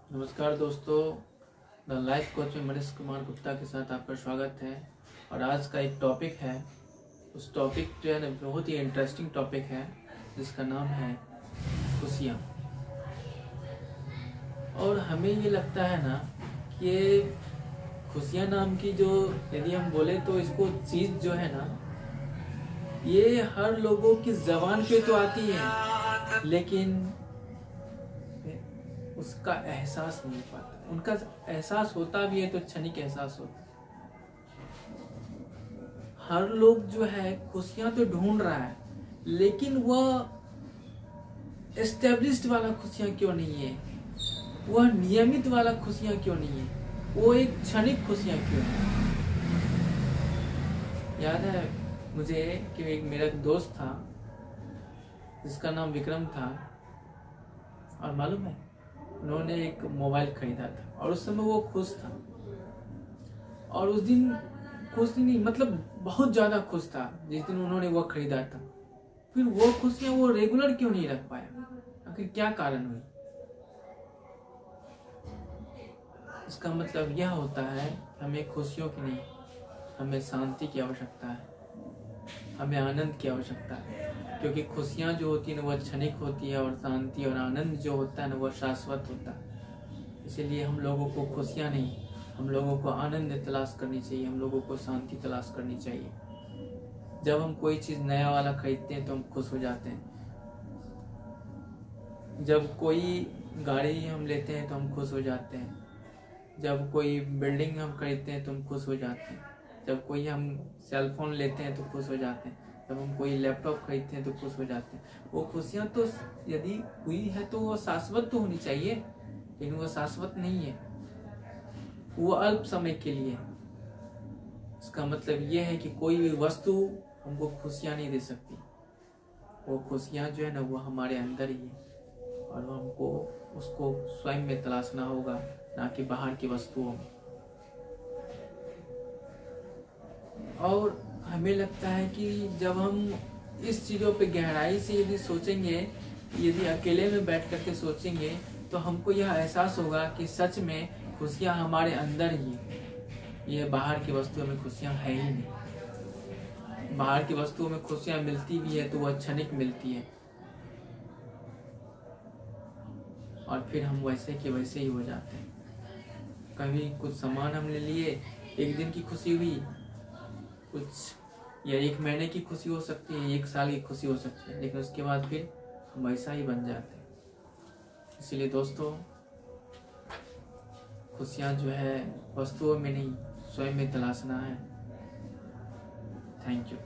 नमस्कार दोस्तों, the life coach में मनीष कुमार गुप्ता के साथ आपका स्वागत है। और आज का एक टॉपिक है, उस टॉपिक जो है ना बहुत ही इंटरेस्टिंग टॉपिक है जिसका नाम है खुशियाँ। और हमें ये लगता है ना कि खुशियाँ नाम की जो यदि हम बोले तो इसको चीज़ जो है ना ये हर लोगों की ज़बान पे तो आती है लेकिन उसका एहसास नहीं पाता। उनका एहसास होता भी है तो क्षणिक एहसास होता है। हर लोग जो है खुशियां तो ढूंढ रहा है लेकिन वह एस्टेब्लिश्ड वाला खुशियां क्यों नहीं है, वह नियमित वाला खुशियां क्यों नहीं है, वो एक क्षणिक खुशियां क्यों है। याद है मुझे कि एक मेरा दोस्त था जिसका नाम विक्रम था, और मालूम है उन्होंने एक मोबाइल खरीदा था और उस समय वो खुश था। और उस दिन खुश नहीं, मतलब बहुत ज्यादा खुश था जिस दिन उन्होंने वो खरीदा था। फिर वो खुशियां वो रेगुलर क्यों नहीं रख पाया, आखिर क्या कारण हुई। इसका मतलब यह होता है हमें खुशियों की नहीं, हमें शांति की आवश्यकता है, हमें आनंद की आवश्यकता है। क्योंकि खुशियाँ जो होती है ना वह क्षणिक होती है और शांति और आनंद जो होता है ना वह शाश्वत होता है। इसीलिए हम लोगों को खुशियाँ नहीं, हम लोगों को आनंद तलाश करनी चाहिए, हम लोगों को शांति तलाश करनी चाहिए। जब हम कोई चीज़ नया वाला खरीदते हैं तो हम खुश हो जाते हैं। जब कोई गाड़ी हम लेते हैं तो हम खुश हो जाते हैं। जब कोई बिल्डिंग हम खरीदते हैं तो हम खुश हो जाते हैं। जब कोई हम सेल फोन लेते हैं तो खुश हो जाते हैं। जब हम कोई लैपटॉप खरीदते हैं तो खुश हो जाते हैं। वो खुशियाँ तो यदि हुई है तो वो शाश्वत तो होनी चाहिए, लेकिन वो शाश्वत नहीं है, वो अल्प समय के लिए। इसका मतलब ये है कि कोई भी वस्तु हमको खुशियाँ नहीं दे सकती। वो खुशियाँ जो है ना वो हमारे अंदर ही है और हमको उसको स्वयं में तलाशना होगा, ना कि बाहर की वस्तुओं में। और हमें लगता है कि जब हम इस चीज़ों पे गहराई से यदि सोचेंगे, यदि अकेले में बैठ करके सोचेंगे तो हमको यह एहसास होगा कि सच में खुशियाँ हमारे अंदर ही है। ये बाहर की वस्तुओं में खुशियाँ है ही नहीं। बाहर की वस्तुओं में खुशियाँ मिलती भी है तो वह क्षणिक मिलती है और फिर हम वैसे के वैसे ही हो जाते हैं। कभी कुछ सामान हमने लिए, एक दिन की खुशी हुई, कुछ या एक महीने की खुशी हो सकती है, एक साल की खुशी हो सकती है, लेकिन उसके बाद फिर हम वैसा ही बन जाते हैं। इसीलिए दोस्तों खुशियाँ जो है वस्तुओं में नहीं स्वयं में तलाशना है। Thank you.